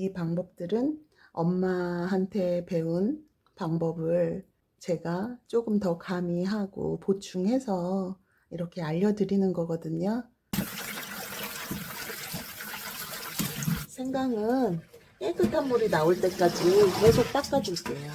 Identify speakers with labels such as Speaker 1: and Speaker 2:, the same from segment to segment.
Speaker 1: 이 방법들은 엄마한테 배운 방법을 제가 조금 더 가미하고 보충해서 이렇게 알려드리는 거거든요. 생강은 깨끗한 물이 나올 때까지 계속 닦아줄게요.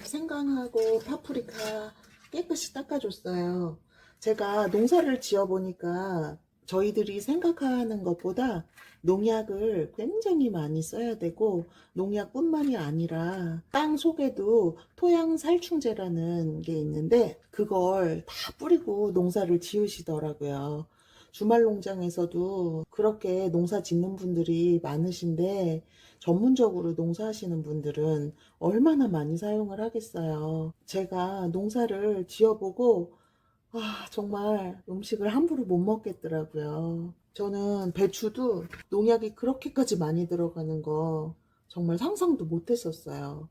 Speaker 1: 생강하고 파프리카 깨끗이 닦아줬어요. 제가 농사를 지어 보니까 저희들이 생각하는 것보다 농약을 굉장히 많이 써야 되고, 농약뿐만이 아니라 땅 속에도 토양 살충제라는 게 있는데 그걸 다 뿌리고 농사를 지으시더라고요. 주말 농장에서도 그렇게 농사 짓는 분들이 많으신데, 전문적으로 농사하시는 분들은 얼마나 많이 사용을 하겠어요. 제가 농사를 지어보고 정말 음식을 함부로 못 먹겠더라고요. 저는 배추도 농약이 그렇게까지 많이 들어가는 거 정말 상상도 못 했었어요.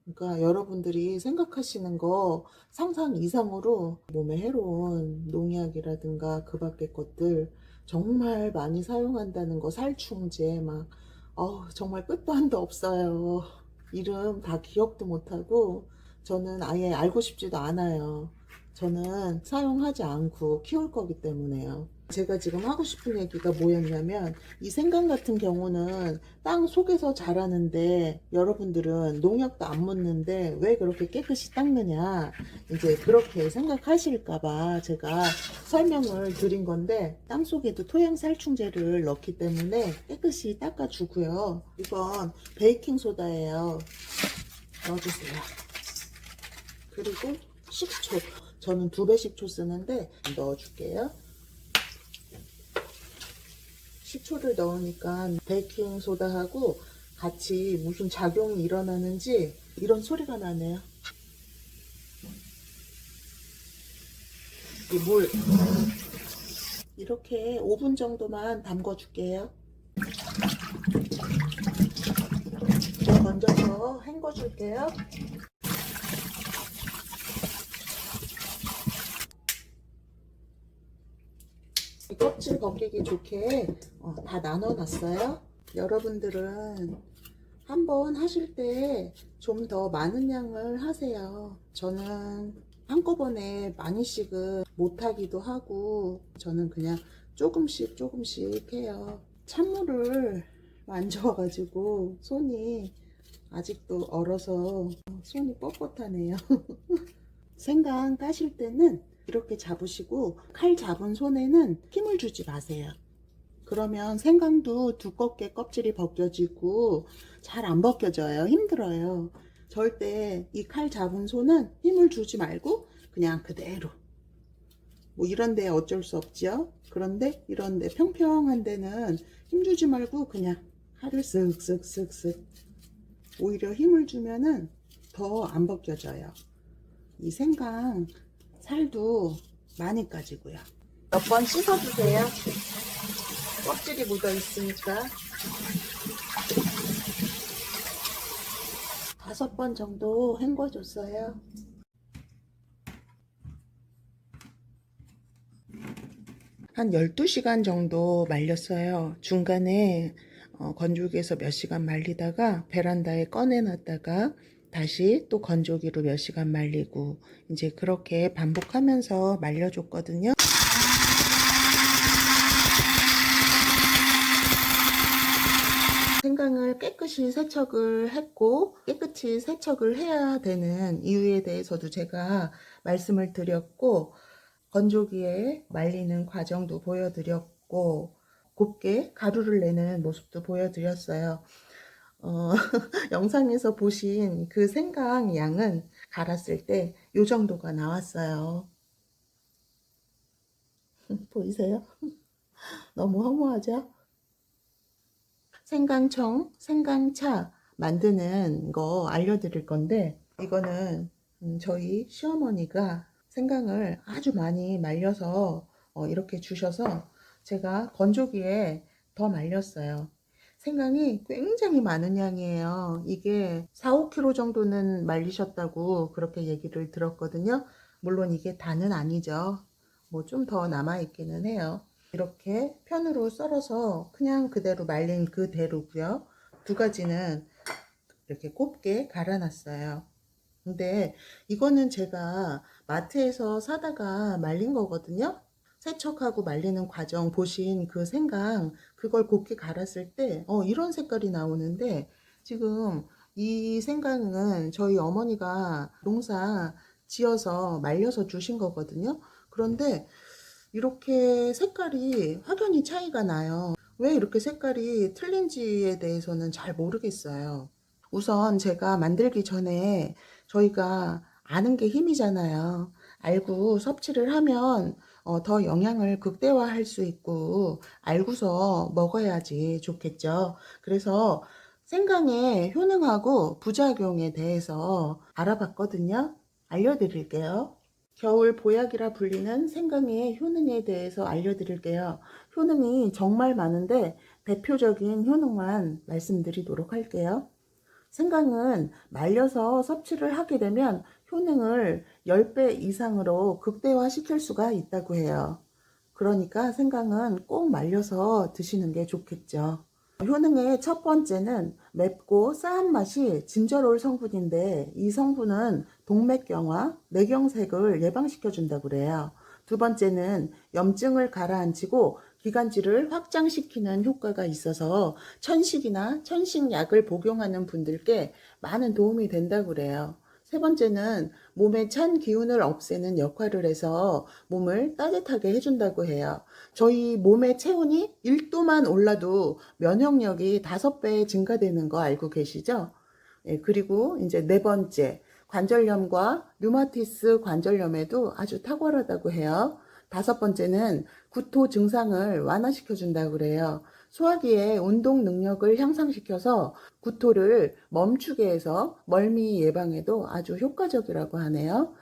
Speaker 1: 그러니까 여러분들이 생각하시는 거 상상 이상으로 몸에 해로운 농약이라든가 그 밖의 것들 정말 많이 사용한다는 거, 살충제 막 정말 끝도 한도 없어요. 이름 다 기억도 못하고 저는 아예 알고 싶지도 않아요. 저는 사용하지 않고 키울 거기 때문에요. 제가 지금 하고 싶은 얘기가 뭐였냐면, 이 생강 같은 경우는 땅 속에서 자라는데 여러분들은 농약도 안 묻는데 왜 그렇게 깨끗이 닦느냐, 이제 그렇게 생각하실까봐 제가 설명을 드린 건데, 땅 속에도 토양 살충제를 넣기 때문에 깨끗이 닦아주고요. 이건 베이킹소다예요. 넣어주세요. 그리고 식초, 저는 2배 식초 쓰는데 넣어줄게요. 식초를 넣으니까 베이킹소다하고 같이 무슨 작용이 일어나는지 이런 소리가 나네요. 이 물 이렇게 5분 정도만 담궈 줄게요. 건져서 헹궈 줄게요. 껍질 벗기기 좋게 다 나눠 놨어요. 여러분들은 한번 하실 때 좀 더 많은 양을 하세요. 저는 한꺼번에 많이씩은 못하기도 하고, 저는 그냥 조금씩 조금씩 해요. 찬물을 만져가지고 손이 아직도 얼어서 손이 뻣뻣하네요. 생강 까실 때는 이렇게 잡으시고, 칼 잡은 손에는 힘을 주지 마세요. 그러면 생강도 두껍게 껍질이 벗겨지고 잘 안 벗겨져요. 힘들어요. 절대 이 칼 잡은 손은 힘을 주지 말고 그냥 그대로, 뭐 이런데 어쩔 수 없지요. 그런데 이런데 평평한 데는 힘 주지 말고 그냥 칼을 쓱쓱쓱쓱, 오히려 힘을 주면은 더 안 벗겨져요. 이 생강 살도 많이 까지고요. 몇 번 씻어주세요. 껍질이 묻어 있으니까. 5번 정도 헹궈줬어요. 한 12시간 정도 말렸어요. 중간에 건조기에서 몇 시간 말리다가 베란다에 꺼내놨다가 다시 또 건조기로 몇 시간 말리고, 이제 그렇게 반복하면서 말려줬거든요. 생강을 깨끗이 세척을 했고, 깨끗이 세척을 해야 되는 이유에 대해서도 제가 말씀을 드렸고, 건조기에 말리는 과정도 보여드렸고, 곱게 가루를 내는 모습도 보여드렸어요. 영상에서 보신 그 생강 양은 갈았을 때 이 정도가 나왔어요. 보이세요? 너무 허무하죠? 생강청, 생강차 만드는 거 알려드릴 건데, 이거는 저희 시어머니가 생강을 아주 많이 말려서 이렇게 주셔서 제가 건조기에 더 말렸어요. 생강이 굉장히 많은 양이에요. 이게 4, 5kg 정도는 말리셨다고 그렇게 얘기를 들었거든요. 물론 이게 다는 아니죠. 뭐 좀 더 남아 있기는 해요. 이렇게 편으로 썰어서 그냥 그대로 말린 그대로고요. 두 가지는 이렇게 곱게 갈아놨어요. 근데 이거는 제가 마트에서 사다가 말린 거거든요. 세척하고 말리는 과정 보신 그 생강, 그걸 곱게 갈았을 때 이런 색깔이 나오는데, 지금 이 생강은 저희 어머니가 농사 지어서 말려서 주신 거거든요. 그런데 이렇게 색깔이 확연히 차이가 나요. 왜 이렇게 색깔이 틀린지에 대해서는 잘 모르겠어요. 우선 제가 만들기 전에, 저희가 아는 게 힘이잖아요. 알고 섭취를 하면 더 영양을 극대화할 수 있고, 알고서 먹어야지 좋겠죠. 그래서 생강의 효능하고 부작용에 대해서 알아봤거든요. 알려드릴게요. 겨울 보약이라 불리는 생강의 효능에 대해서 알려드릴게요. 효능이 정말 많은데 대표적인 효능만 말씀드리도록 할게요. 생강은 말려서 섭취를 하게 되면 효능을 10배 이상으로 극대화시킬 수가 있다고 해요. 그러니까 생강은 꼭 말려서 드시는 게 좋겠죠. 효능의 첫 번째는 맵고 싸한 맛이 진저롤 성분인데, 이 성분은 동맥경화, 뇌경색을 예방시켜 준다고 그래요. 두 번째는 염증을 가라앉히고 기관지를 확장시키는 효과가 있어서 천식이나 천식약을 복용하는 분들께 많은 도움이 된다고 그래요. 세 번째는 몸의 찬 기운을 없애는 역할을 해서 몸을 따뜻하게 해준다고 해요. 저희 몸의 체온이 1도만 올라도 면역력이 5배 증가되는 거 알고 계시죠? 예, 그리고 이제 네 번째, 관절염과 류마티스 관절염에도 아주 탁월하다고 해요. 다섯 번째는 구토 증상을 완화시켜 준다고 그래요. 소화기의 운동 능력을 향상시켜서 구토를 멈추게 해서 멀미 예방에도 아주 효과적이라고 하네요.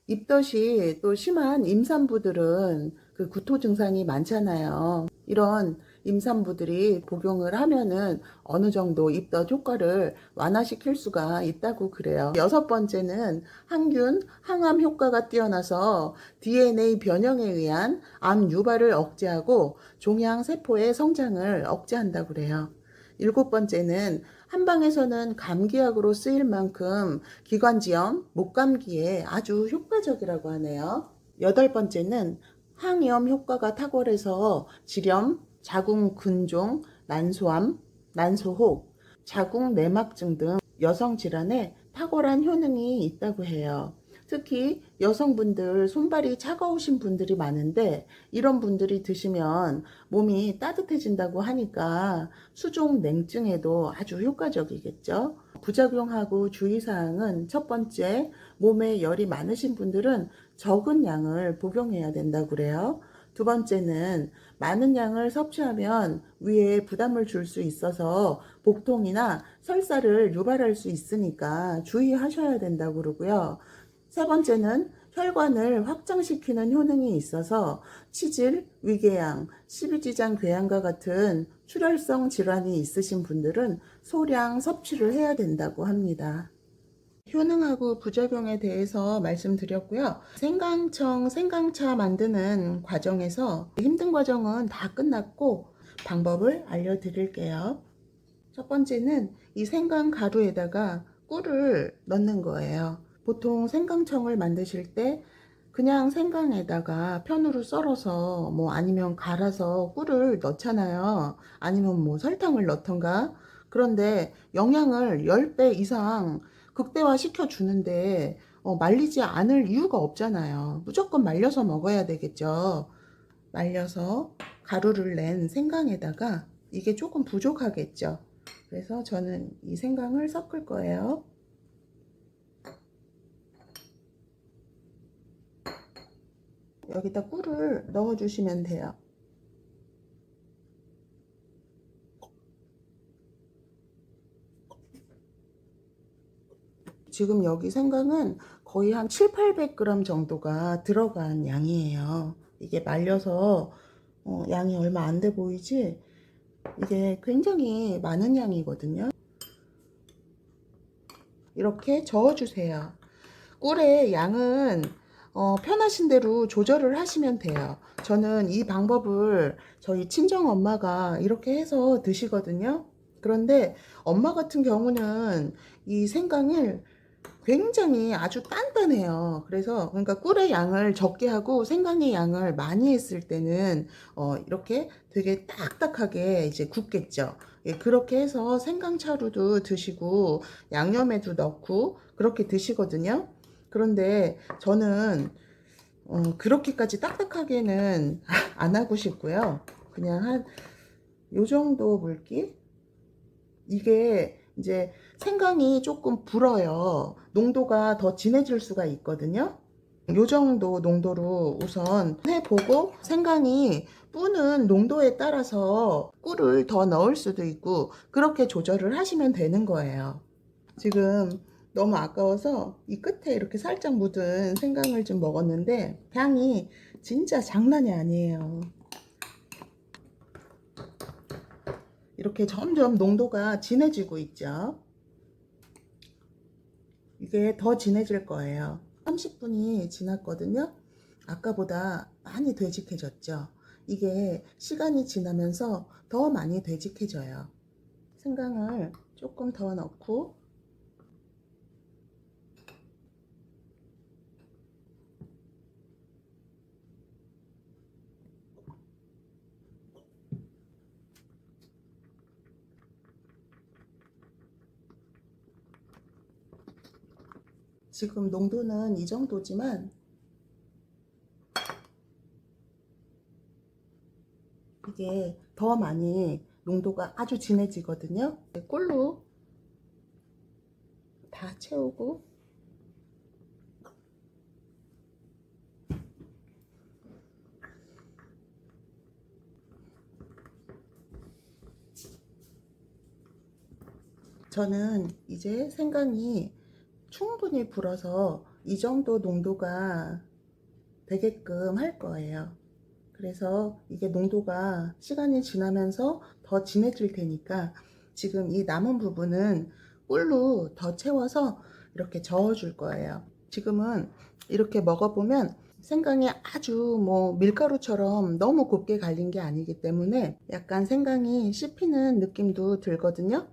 Speaker 1: 입덧이 또 심한 임산부들은 그 구토 증상이 많잖아요. 이런 임산부들이 복용을 하면은 어느 정도 입덧 효과를 완화시킬 수가 있다고 그래요. 여섯 번째는 항균, 항암 효과가 뛰어나서 DNA 변형에 의한 암 유발을 억제하고 종양 세포의 성장을 억제한다고 그래요. 일곱 번째는 한방에서는 감기약으로 쓰일 만큼 기관지염, 목감기에 아주 효과적이라고 하네요. 여덟 번째는 항염 효과가 탁월해서 지렴, 자궁 근종, 난소암, 난소혹, 자궁 내막증 등 여성 질환에 탁월한 효능이 있다고 해요. 특히 여성분들 손발이 차가우신 분들이 많은데, 이런 분들이 드시면 몸이 따뜻해진다고 하니까 수종 냉증에도 아주 효과적이겠죠. 부작용하고 주의사항은, 첫 번째, 몸에 열이 많으신 분들은 적은 양을 복용해야 된다고 그래요. 두 번째는 많은 양을 섭취하면 위에 부담을 줄 수 있어서 복통이나 설사를 유발할 수 있으니까 주의하셔야 된다고 그러고요. 세 번째는 혈관을 확장시키는 효능이 있어서 치질, 위궤양, 십이지장 궤양과 같은 출혈성 질환이 있으신 분들은 소량 섭취를 해야 된다고 합니다. 효능하고 부작용에 대해서 말씀드렸고요. 생강청, 생강차 만드는 과정에서 힘든 과정은 다 끝났고 방법을 알려드릴게요. 첫 번째는 이 생강 가루에다가 꿀을 넣는 거예요. 보통 생강청을 만드실 때 그냥 생강에다가 편으로 썰어서 아니면 갈아서 꿀을 넣잖아요. 아니면 설탕을 넣던가. 그런데 영양을 10배 이상 극대화 시켜 주는데 말리지 않을 이유가 없잖아요. 무조건 말려서 먹어야 되겠죠. 말려서 가루를 낸 생강에다가 이게 조금 부족하겠죠. 그래서 저는 이 생강을 섞을 거예요. 여기다 꿀을 넣어 주시면 돼요. 지금 여기 생강은 거의 한 7, 800g 정도가 들어간 양이에요. 이게 말려서 양이 얼마 안 돼 보이지? 이게 굉장히 많은 양이거든요. 이렇게 저어주세요. 꿀의 양은 편하신 대로 조절을 하시면 돼요. 저는 이 방법을 저희 친정 엄마가 이렇게 해서 드시거든요. 그런데 엄마 같은 경우는 이 생강을 굉장히 아주 단단해요. 그래서 그러니까 꿀의 양을 적게 하고 생강의 양을 많이 했을 때는 이렇게 되게 딱딱하게 이제 굽겠죠. 예, 그렇게 해서 생강차루도 드시고 양념에도 넣고 그렇게 드시거든요. 그런데 저는 그렇게까지 딱딱하게는 안 하고 싶고요. 그냥 한 요 정도 물기? 이게 이제 생강이 조금 불어요. 농도가 더 진해질 수가 있거든요. 요 정도 농도로 우선 해보고 생강이 뿌는 농도에 따라서 꿀을 더 넣을 수도 있고 그렇게 조절을 하시면 되는 거예요. 지금 너무 아까워서 이 끝에 이렇게 살짝 묻은 생강을 좀 먹었는데 향이 진짜 장난이 아니에요. 이렇게 점점 농도가 진해지고 있죠. 이게 더 진해질 거예요. 30분이 지났거든요. 아까보다 많이 되직해졌죠. 이게 시간이 지나면서 더 많이 되직해져요. 생강을 조금 더 넣고 지금 농도는 이 정도지만 이게 더 많이 농도가 아주 진해지거든요. 꿀로 다 채우고 저는 이제 생강이 충분히 불어서 이 정도 농도가 되게끔 할 거예요. 그래서 이게 농도가 시간이 지나면서 더 진해질 테니까 지금 이 남은 부분은 꿀로 더 채워서 이렇게 저어 줄 거예요. 지금은 이렇게 먹어보면 생강이 아주 뭐 밀가루처럼 너무 곱게 갈린 게 아니기 때문에 약간 생강이 씹히는 느낌도 들거든요.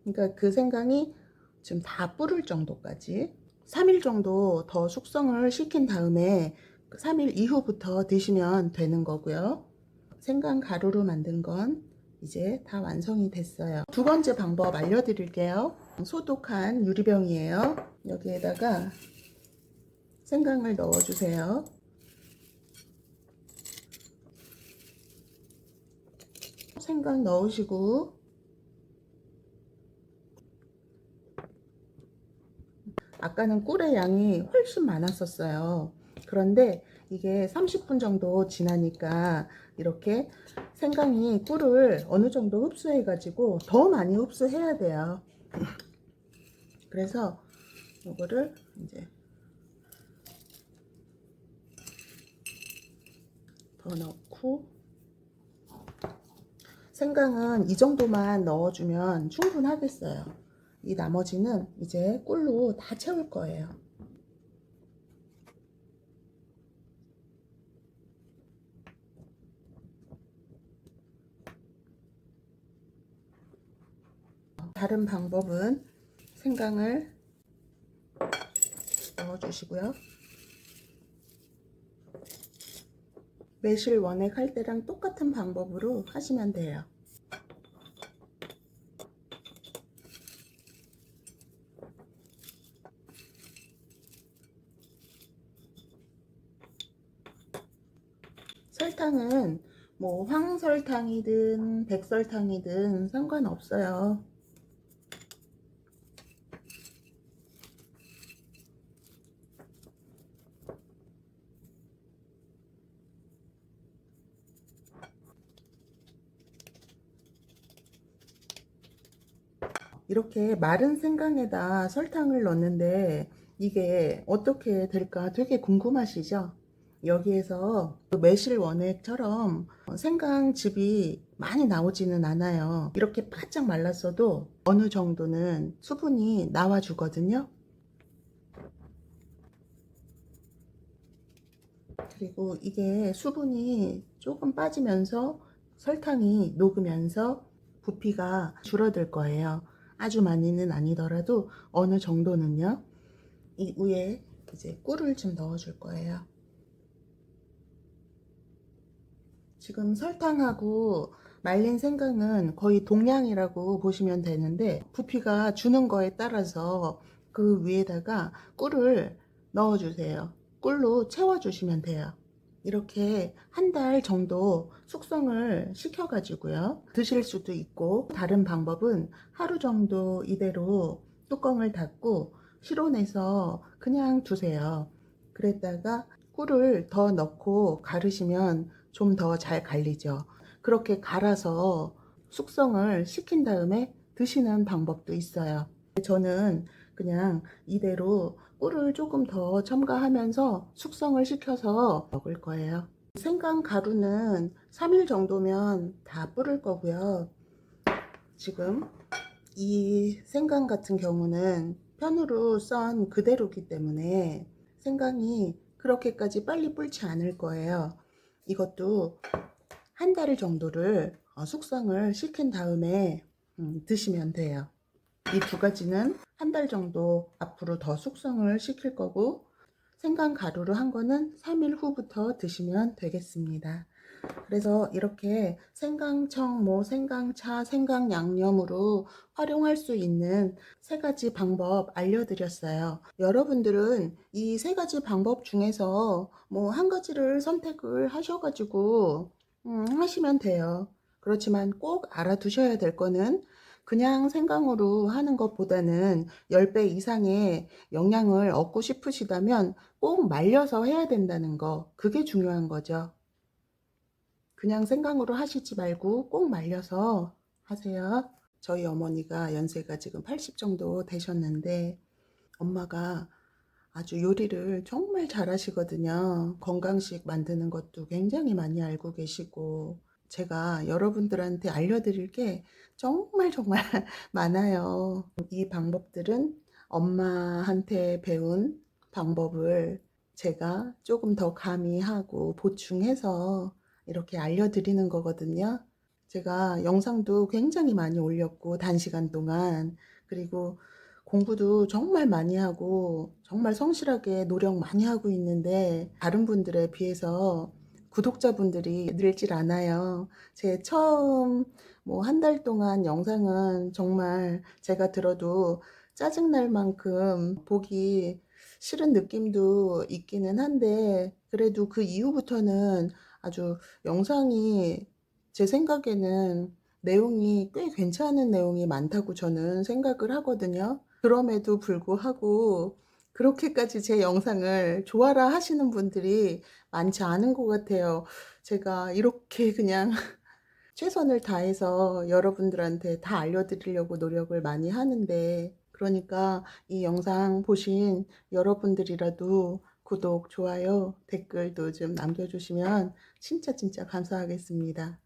Speaker 1: 그러니까 그 생강이 지금 다 불을 정도까지 3일 정도 더 숙성을 시킨 다음에 3일 이후부터 드시면 되는 거고요. 생강 가루로 만든 건 이제 다 완성이 됐어요. 두 번째 방법 알려드릴게요. 소독한 유리병이에요. 여기에다가 생강을 넣어주세요. 생강 넣으시고 아까는 꿀의 양이 훨씬 많았었어요. 그런데 이게 30분 정도 지나니까 이렇게 생강이 꿀을 어느 정도 흡수해 가지고 더 많이 흡수해야 돼요. 그래서 이거를 이제 더 넣고 생강은 이 정도만 넣어주면 충분하겠어요. 이 나머지는 이제 꿀로 다 채울 거예요. 다른 방법은 생강을 넣어주시고요. 매실 원액 할 때랑 똑같은 방법으로 하시면 돼요. 설탕은 뭐 황설탕이든 백설탕이든 상관없어요. 이렇게 마른 생강에다 설탕을 넣는데 이게 어떻게 될까 되게 궁금하시죠? 여기에서 그 매실 원액처럼 생강즙이 많이 나오지는 않아요. 이렇게 바짝 말랐어도 어느 정도는 수분이 나와 주거든요. 그리고 이게 수분이 조금 빠지면서 설탕이 녹으면서 부피가 줄어들 거예요. 아주 많이는 아니더라도 어느 정도는요. 이 위에 이제 꿀을 좀 넣어 줄 거예요. 지금 설탕하고 말린 생강은 거의 동량이라고 보시면 되는데, 부피가 주는 거에 따라서 그 위에다가 꿀을 넣어 주세요. 꿀로 채워 주시면 돼요. 이렇게 한 달 정도 숙성을 시켜 가지고요 드실 수도 있고, 다른 방법은 하루 정도 이대로 뚜껑을 닫고 실온에서 그냥 두세요. 그랬다가 꿀을 더 넣고 가르시면 좀 더 잘 갈리죠. 그렇게 갈아서 숙성을 시킨 다음에 드시는 방법도 있어요. 저는 그냥 이대로 꿀을 조금 더 첨가하면서 숙성을 시켜서 먹을 거예요. 생강 가루는 3일 정도면 다 불을 거고요. 지금 이 생강 같은 경우는 편으로 썬 그대로기 때문에 생강이 그렇게까지 빨리 불지 않을 거예요. 이것도 한 달 정도를 숙성을 시킨 다음에 드시면 돼요. 이 두 가지는 한 달 정도 앞으로 더 숙성을 시킬 거고, 생강 가루로 한 거는 3일 후부터 드시면 되겠습니다. 그래서 이렇게 생강청, 뭐 생강차, 생강양념으로 활용할 수 있는 세 가지 방법 알려드렸어요. 여러분들은 이 세 가지 방법 중에서 뭐 한 가지를 선택을 하셔가지고 하시면 돼요. 그렇지만 꼭 알아두셔야 될 거는, 그냥 생강으로 하는 것보다는 10배 이상의 영양을 얻고 싶으시다면 꼭 말려서 해야 된다는 거, 그게 중요한 거죠. 그냥 생강으로 하시지 말고 꼭 말려서 하세요. 저희 어머니가 연세가 지금 80 정도 되셨는데, 엄마가 아주 요리를 정말 잘하시거든요. 건강식 만드는 것도 굉장히 많이 알고 계시고, 제가 여러분들한테 알려드릴 게 정말 정말 많아요. 이 방법들은 엄마한테 배운 방법을 제가 조금 더 가미하고 보충해서 이렇게 알려드리는 거거든요. 제가 영상도 굉장히 많이 올렸고, 단시간 동안. 그리고 공부도 정말 많이 하고 정말 성실하게 노력 많이 하고 있는데, 다른 분들에 비해서 구독자분들이 늘질 않아요. 제 처음 뭐 한 달 동안 영상은 정말 제가 들어도 짜증날 만큼 보기 싫은 느낌도 있기는 한데, 그래도 그 이후부터는 아주 영상이 제 생각에는 내용이 꽤 괜찮은 내용이 많다고 저는 생각을 하거든요. 그럼에도 불구하고 그렇게까지 제 영상을 좋아라 하시는 분들이 많지 않은 것 같아요. 제가 이렇게 그냥 최선을 다해서 여러분들한테 다 알려드리려고 노력을 많이 하는데, 그러니까 이 영상 보신 여러분들이라도 구독, 좋아요, 댓글도 좀 남겨주시면 진짜 진짜 감사하겠습니다.